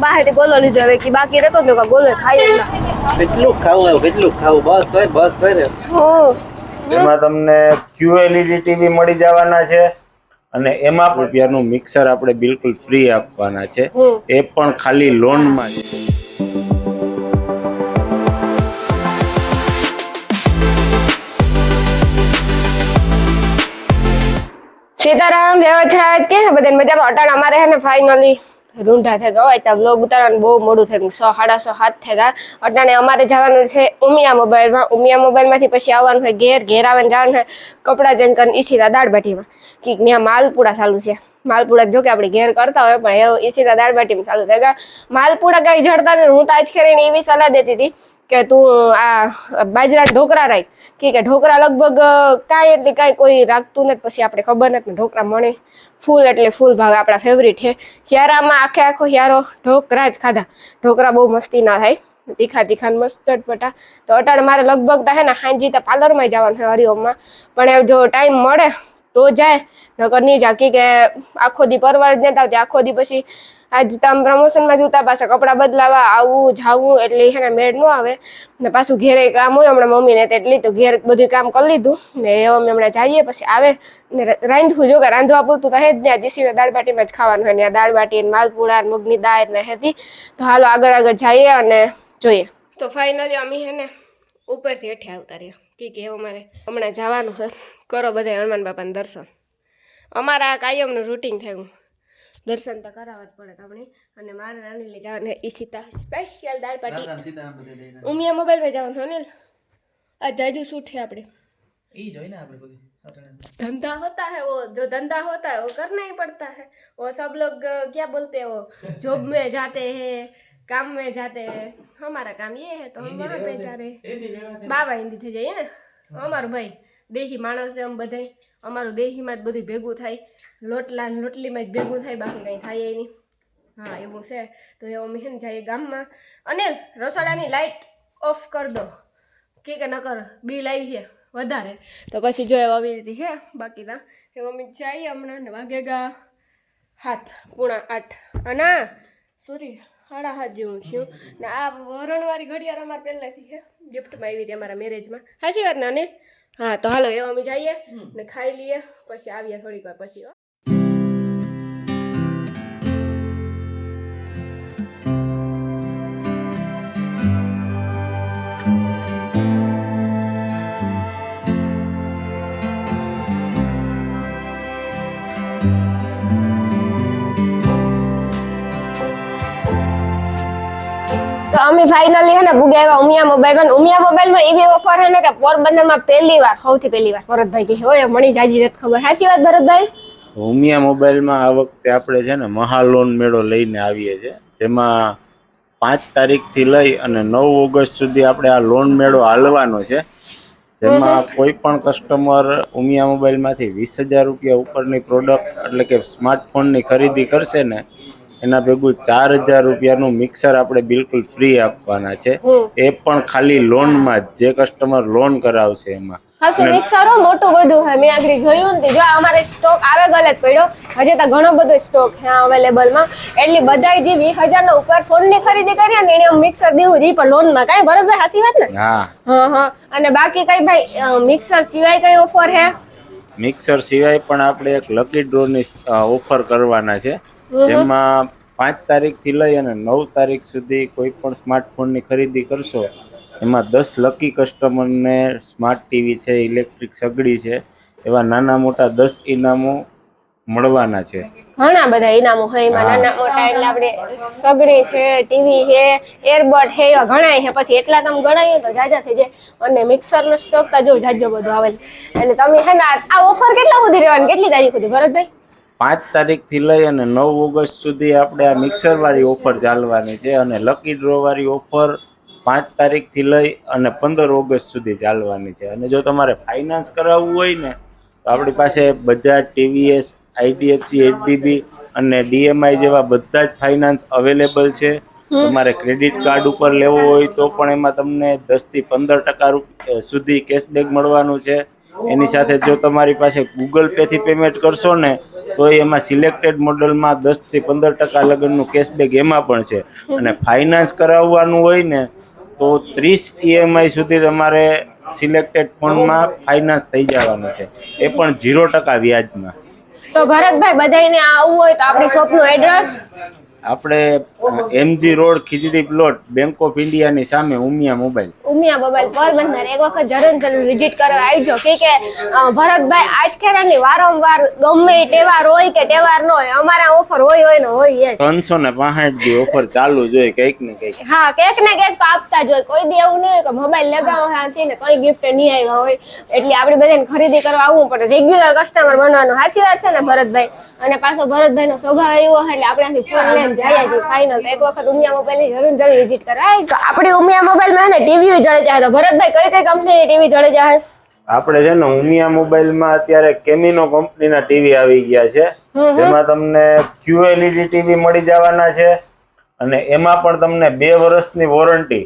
બહારથી ગોલો લીધો હવે કે બાકી રહેતો તો ગોલો ખાય જ ના. કેટલું ખાવું બસ કરે. એમાં તમને QLED ટીવી મળી જવાના છે અને એમાં રૂપિયાનું મિક્સર આપણે બિલકુલ ફ્રી આપવાના છે, એ પણ ખાલી લોનમાં જ. સીતારામ જય વજરાજ કે બધા મજામાં. અટાણ અમારે હે ને ફાઇનલી રૂંઢા થઈ ગયા હોય તો બ્લોગ ઉતારવાનું બહુ મોડું થઈ ગયું. 6, 7:30 થઈ ગયા. અટાણે અમારે જવાનું છે ઉમિયા મોબાઈલમાંથી પછી આવવાનું હોય ઘેર આવવાનું જવાનું હોય કપડાં ચેન્જ કરીને ઈશિતા દાળબાટીમાં કે ત્યાં માલપુડા ચાલુ છે. માલપુડા જો કે આપણે ઘેર કરતા હોય પણ એવું ઈશિતા દાળબાટીમાં ચાલુ થઈ ગયા. માલપુડા કઈ જડતા ને હું તો આજ કરીને એવી સલાહ દેતી હતી કે તું આ બાજરા ઢોકરા રાખ કે ઢોકરા લગભગ કાંઈ એટલે કાંઈ કોઈ રાખતું નથી. પછી આપણે ખબર નથી ઢોકરા મળે ફૂલ એટલે ફૂલ ભાવે, આપણા ફેવરિટ છે. હિયારામાં આખો હિયારો ઢોકરા જ ખાધા. ઢોકરા બહુ મસ્તી ના થાય, તીખા મસ્ત ચટપટા. તો અટાણે મારે લગભગ હે ને હાંજી તો પાર્લરમાં જવાનું છે હરિઓમમાં, પણ જો ટાઈમ મળે તો જાય, નકર નહીં જા કે આખો દી પરવાર જ નથી આવતી. આખો દી પછી આજ તમે પ્રમોશનમાં જતા પાછા કપડાં બદલાવા આવું જાવું એટલે છે ને મેળ ન આવે ને પાછું ઘેરે કામ હોય હમણાં મમ્મીને તેટલી, તો ઘેર બધું કામ કરી લીધું ને અમે હમણાં જઈએ પછી આવે ને રાંધવું. જો કે રાંધવા પૂરતું તો હે જ ત્યાં જીસીને દાળબાટીમાં જ ખાવાનું હોય, ત્યાં દાળબાટી માલપુડા મગની દાળ ને હતી. તો હાલો આગળ જઈએ અને જોઈએ. તો ફાઇનલી અમે હે ને ઉપરથી હેઠે આવતા રહ્યા કે અમારે હમણાં જવાનું છે. કરો બધા હનુમાન બાપાના દર્શન. અમારા કાયમનું રૂટીન થયું, દર્શન તો કરાવવા જ પડે તમને. અને મારે અનિલ જવાનું ઈશિતા સ્પેશિયલ દાળબાટી ઉમિયા મોબાઈલમાં જવાનું અનિલ. આ જાજુ શું છે આપણે धंधा होता है, वो जो धंधा होता है वो करना ही पड़ता है. वो सब लोग क्या बोलते हैं, वो जॉब में जाते हैं, काम में जाते हैं. हमारा काम ये है तो हम वहाँ पे जा रहे हैं. बाबा हिंदी થઈ જાય ને અમારું ભાઈ દેહી માણસ છે. આમ બધા અમારું દેહીમાં જ બધું ભેગું થાય, લોટલીમાં જ ભેગું થાય, બાકી કંઈ થાય નહીં. હા એવું છે. તો એ અમે છે ને જઈએ ગામમાં. અને રસોડાની લાઇટ ઓફ કરી દો કે નકર બિલ આવી છે વધારે. તો પછી જો આવી રીતે છે. બાકી ના એ મમ્મી જઈએ હમણાં ને વાગેગા 7:45 ના સોરી 7:30 જેવું થયું. ને આ વરણવાળી ઘડિયાળ અમારે પહેલાંથી છે, ગિફ્ટમાં આવી હતી અમારા મેરેજમાં. સાચી વાત ને અનિલ? હા તો હાલો એવા અમે જઈએ ને ખાઈ લઈએ પછી આવીએ થોડીક વાર પછી. તો અમે ફાઇનલી હે ને ભૂગ્યા આવ્યા ઉમિયા મોબાઈલમાં એવી ઓફર હે ને કે પોરબંદરમાં સૌથી પહેલી વાર ભરતભાઈ કે હોય મણી જાજી નથી ખબર. સાચી વાત ભરતભાઈ? ઉમિયા મોબાઈલમાં આ વખતે આપણે છે ને મહાલોન મેળો લઈને આવીએ છીએ, જેમાં 5 તારીખથી લઈ અને 9 ઓગસ્ટ સુધી આપણે આ લોન મેળો હાલવાનો છે. જેમાં કોઈ પણ કસ્ટમર ઉમિયા મોબાઈલમાંથી 20,000 રૂપિયા ઉપરની પ્રોડક્ટ એટલે કે સ્માર્ટફોનની ખરીદી કરશે ને એના ભેગું 4,000 રૂપિયાનું મિક્સર આપણે બિલકુલ ફ્રી આપવાના છે, એ પણ ખાલી લોનમાં જ, જે કસ્ટમર લોન કરાવશે એમાં. મિક્સરો મોટું બધું છે. મેં આગળ જોયું ને જો અમારે સ્ટોક આવે ગલે જ પડ્યો, હજી તો ઘણો બધો સ્ટોક છે અવેલેબલમાં. એટલે બધા જે 20,000 ના ઉપર ફોનની ખરીદી કરીએ ને એને મિક્સર દેવું જ પણ લોનમાં. કાંઈ ભરતભાઈ સાચી વાત ને? હા. અને બાકી કઈ ભાઈ મિક્સર સિવાય કઈ ઓફર છે? મિક્સર સિવાય પણ આપણે એક લકી ડ્રોની ઓફર કરવાના છે, જેમાં 5 તારીખથી લઈ અને 9 તારીખ સુધી કોઈ પણ સ્માર્ટફોનની ખરીદી કરશો એમાં 10 લકી કસ્ટમરને સ્માર્ટ ટીવી છે, ઇલેક્ટ્રિક સગડી છે, એવા નાના મોટા 10 ઇનામો મળવાના છે. ઘણા બધા ઇનામો હોય એમાં, નાના મોટા એટલે આપણે સગડી છે, ટીવી છે, એરબડ છે, એવા ઘણા છે. પછી એટલા તમે ગણાવીએ તો જાજા થઈ જાય. અને મિક્સરનો સ્ટોક તો જો જાજો બધો આવે એટલે તમે છે ને આ ઓફર કેટલા સુધી રહેવાની, કેટલી તારીખ સુધી ભરતભાઈ? 5 તારીખથી લઈ અને 9 ઓગસ્ટ સુધી આપણે આ મિક્સરવાળી ઓફર ચાલવાની છે. અને લકી ડ્રોવાળી ઓફર 5 તારીખથી લઈ અને 15 ઓગસ્ટ સુધી ચાલવાની છે. અને જો તમારે ફાઇનાન્સ કરાવવું હોય ને તો આપણી પાસે બજાજ, TVS, IDFC, HDB અને DMI જેવા બધા જ ફાઇનાન્સ અવેલેબલ છે. તમારે ક્રેડિટ કાર્ડ ઉપર લેવો હોય તો પણ એમાં તમને 10 થી 15% સુધી કેશબેક મળવાનું છે. એની સાથે જો તમારી પાસે ગૂગલ પે થી પેમેન્ટ કરશો ને તો એમાં સિલેક્ટેડ મોડલમાં 10 થી 15% લગનનું કેશબેક એમાં પણ છે. અને ફાઇનાન્સ કરાવવાનું હોય ને તો 30 EMI સુધી તમારે સિલેક્ટેડ ફોનમાં ફાઇનાન્સ થઈ જવાનું છે, એ પણ 0% વ્યાજમાં. તો ભરતભાઈ બધાને આવવું હોય તો આપણી શોપનું એડ્રેસ? આપણે MG road Khijdi plot, bank of ઇન્ડિયાની સામે, ઉમિયા મોબાઈલ. ઉમિયા મોબાઈલ પોરબંદર. એક વખત જરૂર વિઝિટ કરવા આવજો. કે ભરતભાઈ આજકાલની વારંવાર ગમે તહેવાર હોય કે તહેવાર ન હોય, અમારા ઓફર હોય ને હોય. 365 દી ઓફર ચાલુ જ હોય, કંઈક ને કંઈક. હા, કંઈક ને કંઈક તો આપતા જ હોય. કોઈ દી એવું નહીં હોય કે મોબાઈલ લગાવો હાથી ને કોઈ ગિફ્ટ નહીં આવ્યા હોય. એટલે આપણે બધાને ખરીદી કરવા આવવું પડે, રેગ્યુલર કસ્ટમર બનવાનું. સાચી વાત છે ને ભરતભાઈ? અને પાછો ભરતભાઈ નો સ્વભાવ એવો એટલે આપણાથી ફોન લઈને જાય છે ફાઇનલ. એક વખત ઉમિયા મોબાઈલ ની જરૂર વિઝિટ કરવા. તો આપણી ઉમિયા મોબાઈલ માં ને ટીવી જળે જાય. તો ભરતભાઈ કઈ કઈ કંપનીની ટીવી જળે જાય? આપણે છે ને ઉમિયા મોબાઈલમાં અત્યારે કેમિનો કંપનીના ટીવી આવી ગયા છે, જેમાં તમને QLED ટીવી મળી જવાના છે. અને એમાં પણ તમને 2 વર્ષની વોરંટી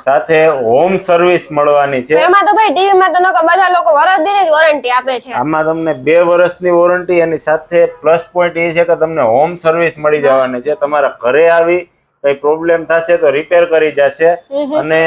સાથે હોમ સર્વિસ મળવાની છે. એમાં તો ભાઈ ટીવી માં તો નકો બધા લોકો વર્ષની જ વોરંટી આપે છે. આમાં તમને 2 વર્ષની વોરંટી એની સાથે પ્લસ પોઈન્ટ એ છે કે તમને હોમ સર્વિસ મળી જવાની છે. તમારા ઘરે આવી કઈ પ્રોબ્લેમ થશે તો રિપેર કરી જશે. અને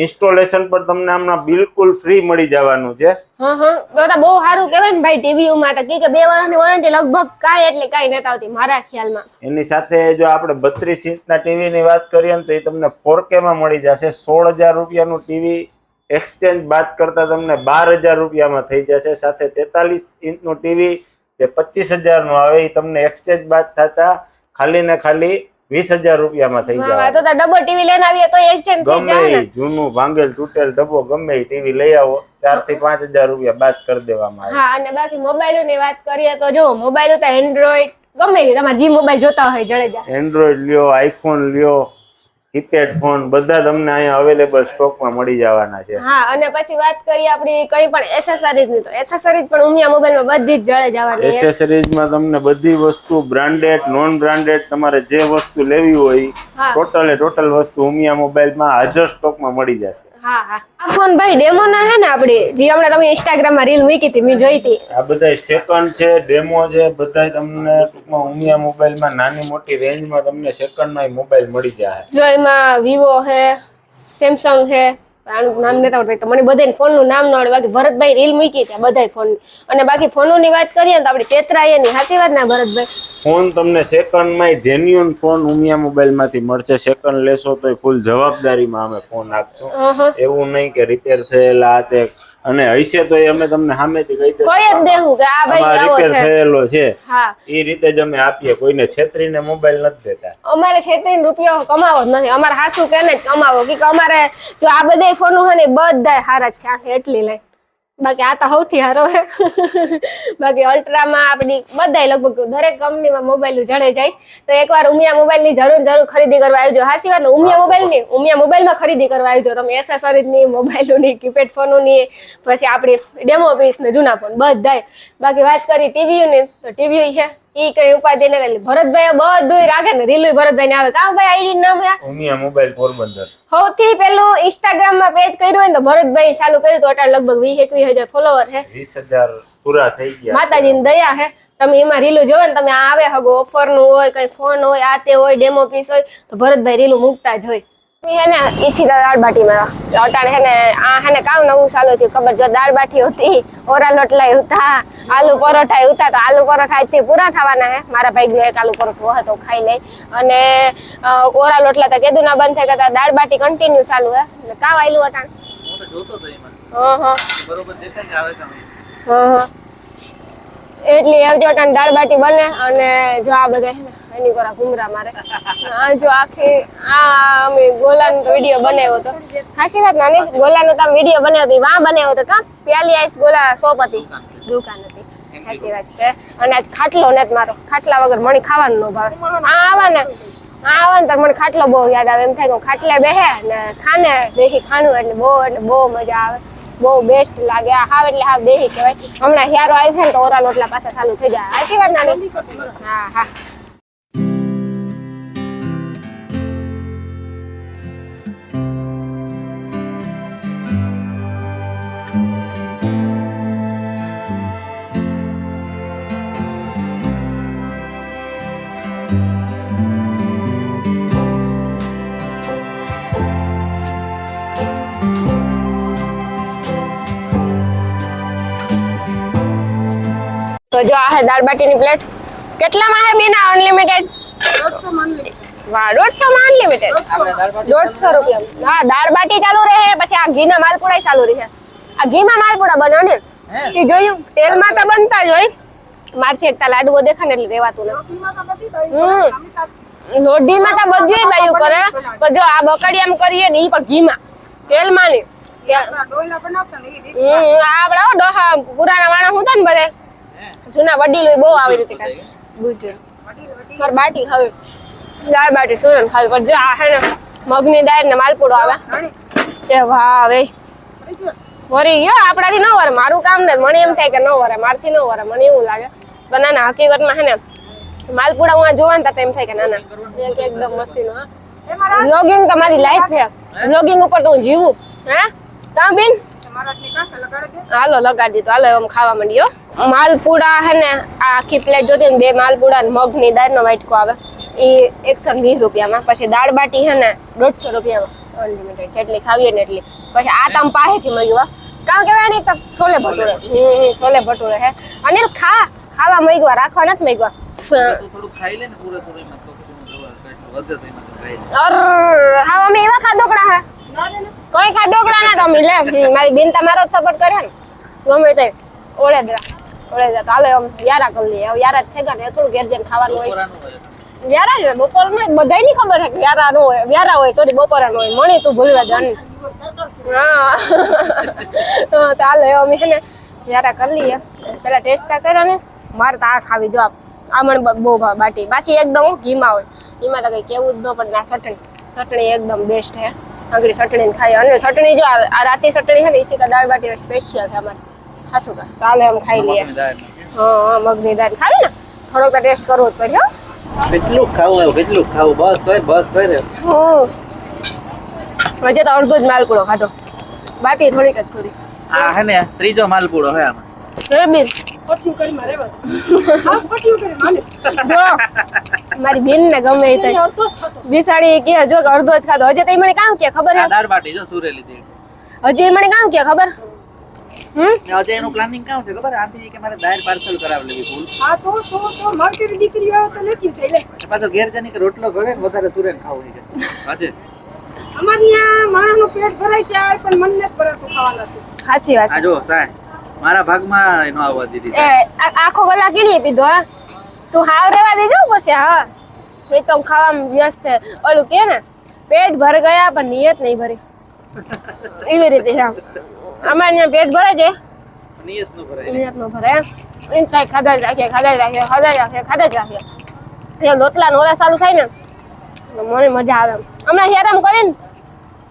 ઇન્સ્ટોલેશન પણ તમને આમના બિલકુલ ફ્રી મળી જવાનું છે. તો બહુ સારું કહેવાય ને ભાઈ. ટીવી માં તો કે 2 વર્ષની વોરંટી લગભગ કાંઈ એટલે કાંઈ નથી આવતી મારા ખ્યાલમાં. એની સાથે જો આપણે 32 ઇંચના ટીવી ની વાત કરીએ ને તો એ તમને 4K માં મળી જશે. 16,000 રૂપિયાનું ટીવી એક્સચેન્જ બાદ કરતા તમને 12,000 રૂપિયામાં થઈ જશે. સાથે 43 ઇંચનું ટીવી જે 25,000 નું આવે એ તમને એક્સચેન્જ બાદ થતા ખાલી ને ખાલી 20,000 રૂપિયામાં થઈ જાય. તો ડબલ ટીવી લઈને આવીએ તો એક્સચેન્જ થઈ જાય ને? જૂનું ભાંગેલ તૂટેલ ડબ્બો ગમે એ ટીવી લઈ આવો, 4,000 થી 5,000 રૂપિયા બાદ કરી દેવામાં આવે. હા, અને બાકી મોબાઈલ ની વાત કરીએ તો જો મોબાઈલ તો એન્ડ્રોઈડ ગમે તમારે જે મોબાઈલ જોતા હોય જડે જાય. એન્ડ્રોઈડ લ્યો, આઈફોન લ્યો, કીપેડ ફોન બધા તમને અહીંયા અવેલેબલ સ્ટોકમાં મળી જવાના છે. હા, અને પછી વાત કરીએ આપણી કઈ પણ એસેસરીઝ ની, તો એસેસરીઝ પણ ઉમિયા મોબાઈલમાં બધી જ જળે જવાની છે. એસેસરીઝમાં તમને બધી વસ્તુ બ્રાન્ડેડ, નોન બ્રાન્ડેડ તમારે જે વસ્તુ લેવી હોય ટોટલ વસ્તુ ઉમિયા મોબાઈલમાં હાજર સ્ટોકમાં મળી જશે. આ ફોન ભાઈ ડેમો ના હે ને આપડી જે હમણાં તમે ઇન્સ્ટાગ્રામ માં રીલ મૂકી હતી મેં જોઈ હતી. આ બધા સેકન્ડ છે, ડેમો છે, બધા તમને ટૂંકમાં ઉમિયા મોબાઈલમાં નાની મોટી રેન્જમાં તમને સેકન્ડમાં મોબાઈલ મળી જાય. જો એમાં વિવો હે, સેમસંગ હે, આનું નામ નથી આવડતું તો મને બધા ફોન નું નામ ન આવડે. બાકી ભરતભાઈ રીલ મૂકી ત્યાં બધા ફોન. અને બાકી ફોનો ની વાત કરીએ તો આપડી છેતરાય ની સાચી વાત ના ભરતભાઈ? ફોન તમને સેકન્ડમાં જેન્યુઅન ફોન ઉમિયા મોબાઈલ માંથી મળશે. સેકન્ડ લેશો તો ફૂલ જવાબદારીમાં અમે ફોન આપશું. એવું નહીં કે રિપેર થયેલા તે, અને હશે તો અમે તમને સામેથી કહી દઈશું કોઈ જ દેવું કે આ ભાઈ આવો રિપેર છે થયેલો છે. હા, એ રીતે જ અમે આપીએ. કોઈને છેતરીને મોબાઈલ નથી દેતા. અમારે છેતરીને રૂપિયો કમાવો જ નથી. અમારે હાસુ કે ને કમાવો કે અમારે જો આ બધા ફોન હોય ને બધા હારા જ છે એટલી લઈ. બાકી આ તો સૌથી સારો હે. બાકી અલ્ટ્રામાં આપણી બધા લગભગ દરેક કંપનીમાં મોબાઈલ જડે જાય. તો એકવાર ઉમિયા મોબાઈલ ની જરૂર ખરીદી કરવા આવજો. હાચી વાત ને? ઉમિયા મોબાઈલમાં ખરીદી કરવા આવજો તમે. એસેસરીઝ ની, મોબાઈલોની, કીપેડ ફોનોની, પછી આપણી ડેમો પીસ ને જૂના ફોન બધાય. બાકી વાત કરી ટીવી ની તો ટીવી છે ઈ કઈ ઉપાધિ નથી. ભરતભાઈ બધું રાખે ને રીલું ભરતભાઈ ને આવે. કાં ભાઈ આઈડી નામ ઉમિયા મોબાઈલ પોરબંદર. સૌથી પેલું ઇન્સ્ટાગ્રામ માં પેજ કર્યું હોય ને તો ભરતભાઈ ચાલુ કર્યું તો અટાણ લગભગ 20-21,000 ફોલોવર છે. 20,000 પૂરા થઈ ગયા. માતાજીની દયા છે. તમે એમાં રીલું જોવો ને તમે આવે હગો ઓફર નું હોય, કઈ ફોન હોય, આ તે હોય, ડેમો પીસ હોય તો ભરતભાઈ રીલું મૂકતા જ હોય. હે ને ઈસી દાળ બાટીમાં અટાણ હે ને આ હે ને કામ નવું ચાલુ થયું ખબર? જો દાળ બાટી હતી, ઓરા લોટલા હતા, આલુ પરોઠા હતા. તો આલુ પરોઠા આજથી પૂરા થવાના હે. મારા ભાઈનો એક આલુ પરોઠો હતો ખાઈ લઈ. અને ઓરા લોટલા તો કેદું ના બંધ થઈ ગયા. દાળ બાટી કન્ટિન્યુ ચાલુ હે. કામ આયલું અટાણ હું તો જોતો તો એમાં બરોબર દેખાય ને આવે તમે. એટલી આવજો અટાણ દાળ બાટી બને. અને જો આ બધા હે ને એની કોરા ઘુમરા મારે. આ જો આખી આ અમે ગોલાનો વિડીયો બનાવ્યો હતો. સાચી વાત નાની ગોલાનો તમે વિડીયો બનાવ્યો હતો વાં બનાવ્યો હતો કાં? પ્યાલી આઈસ ગોલા શોપ હતી, દુકાન હતી. સાચી વાત છે. અને આજ ખાટલો નથી મારો. ખાટલા વગર મને ખાવાનું ન ભાવે. આ આવે ને તો મને ખાટલો બહુ યાદ આવે. એમ થાય કે ખાટલે બેહે ને ખાને બેહી ખાણું એટલે બહુ મજા આવે. બહુ બેસ્ટ લાગે. આ હાવ એટલે હાવ દેહી કહેવાય. હમણાં હિયારો આવી છે ને તો ઓરા લોટલા પાછા ચાલુ થઈ જાય. સાચી વાત નાની? હા. તો જો આ હે દાળ બાટીની પ્લેટ કેટલામાં હે બીના અનલિમિટેડ 150 માં અનલિમિટેડ આપણે દાળ બાટી 150 રૂપિયા હા દાળ બાટી ચાલુ રહે પછી આ ઘીના માલપુડા ચાલુ રહે આ ઘીમાં માલપુડા બને ને હે એ જોયું તેલમાં તો બનતા જ હોય મારથી એકતા લાડવો દેખાને એટલે રેવાતું ને લોઢીમાં તો બધું બાયું કરે પણ જો આ બકડી એમ કરીએ ને ઈ પણ ઘીમાં તેલમાં નહીં આપડા ડોહા પુરાણા માણસ હતા ને બધે જૂના વડીલો બહુ આવી રીતે કરે માર બાટી હવે દાળ બાટી સુરન ખાવી પણ જો આ હે ને મગની દાળ ને માલપુડો આવે એ વાહ વે વરી ગયો આપણાથી ન વરે મારું કામ ને મને એમ થાય કે ન વરે મારથી ન વરે મને એવું લાગે પણ ના ના હકીકતમાં હે ને માલપુડા હું જોવા ને એમ થાય કે ના ના એકદમ મસ્તીનો હા વ્લોગિંગ તમારી લાઈફ છે વ્લોગિંગ ઉપર તો હું જીવું હે કા બેન હાલો લગાડી દીધો હાલો એમ ખાવા માંડ્યો માલપુડા હે ને આ આખી પ્લેટ જોતી ને 2 માલપુડા ને મગની દાળનો વાટકો આવે એ 120 રૂપિયામાં પછી દાળ બાટી હે ને 150 રૂપિયામાં અનલિમિટેડ જેટલી ખાવીએ ને એટલી પછી આ તમ પાસેથી મળ્યું કારણ કે એની તો છોલે ભટુરે છોલે ભટુરે હે અનિલ ખાવા મગ્યા રાખવા નથી મગ્યા થોડું ખાઈ લે ને પૂરેપૂરું એમાં તો વધે તો એમાં ખાઈ લે અર હા અમે એવા ખાધોકડા હે કોઈ ખાધોકડા ના તો મિલે મારી બેન તમારો જ સપોર્ટ કરે ને ગમે તે ઓળેદરા તો હાલો એમ યારા કરી લઈએ યારા જ થઈ ગયા ને થોડું ઘેર જઈને ખાવાનું હોય બપોરાનું હોય વ્યારા જ બપોરમાં બધાય ની ખબર છે કે વ્યારા નો હોય વ્યારા હોય સોરી બપોરા નો હોય મણી તું ભૂલવા જાન હા તો હાલો અમે છે ને વ્યારા કરી લઈએ પેલા ટેસ્ટ કર્યા ને મારે તો આ ખાવી જો આ મને બહુ ભાવ બાટી પાછી એકદમ ઘીમાં હોય એમાં તો કઈ કેવું જ ન પડે ના ચટણી એકદમ બેસ્ટ હે આંગળી ચટણી ખાઈ અને ચટણી જો આ રાતે ચટણી છે ને એસી તો દાળ બાટી સ્પેશિયલ છે અમારે હાસું કા તો હાલો એમ ખાઈ લઈએ હા મગની દાળ ખાવી ને થોડોક તો ટેસ્ટ કરવો જ પડે હો કેટલું ખાવું બસ કરે મજે તો અડધો જ માલપુડો ખાધો બાકી થોડીક જ થોડી આ હે ને ત્રીજો માલપુડો હે આમાં જો મારી બેન ને ગમે તે બિસાડી કે જો અડધો જ ખાધો હજે તઈ મને કામ કે ખબર હે આ દાળ બાટી જો સુરેલી દે હજી મને કામ કે ખબર આજે એનું પ્લાનિંગ કામ છે ખબર આંટી કે મારે દાળ પાર્સલ કરાવી લેવી ફૂલ હા તો માર્કેટ દીકરી આવે તો લેતી જઈ લે પાછો ઘેર જઈને કે રોટલો ઘરે ને વધારે સુરેન ખાવું છે આજે અમાર ત્યાં માણસનું પેટ ભરાઈ જાય પણ મન નથી ભરાતું ખાવાનાથી સાચી વાત આ જો સાહેબ મારા ભાગમાં એનો આવવા દીધી એ આખો ગલા કેડી પીધો હા તું હાવ રેવા દેજો પછી હા એ તો ખાવામાં વ્યસ્ત છે ઓલું કે ને પેટ ભર ગયા પણ નિયત નહીં ભરી એવી રીતે હા અમારે ત્યાં પેટ ભરે છે નિયત નો ભરાય નિયત નો ભરે એમ થાય ખાધા જ રાખીએ એ લોટલા નોરા ચાલુ થાય ને તો મને મજા આવે હમણાં હેરામ કરીને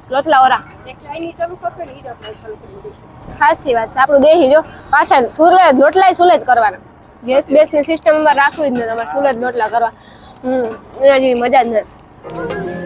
લોટલા ઓરા ચાઈની ચાલુ કરતો ને ઈ રાત ચાલુ કરી દઈશું ખાસી વાત છે આપણું દેહી જો પાછા લોટલાય સુલે જ કરવાના ગેસ ની સિસ્ટમ માં રાખવી જ ને તમારે સુલે જ લોટલા કરવા એના જેવી મજા જ નથી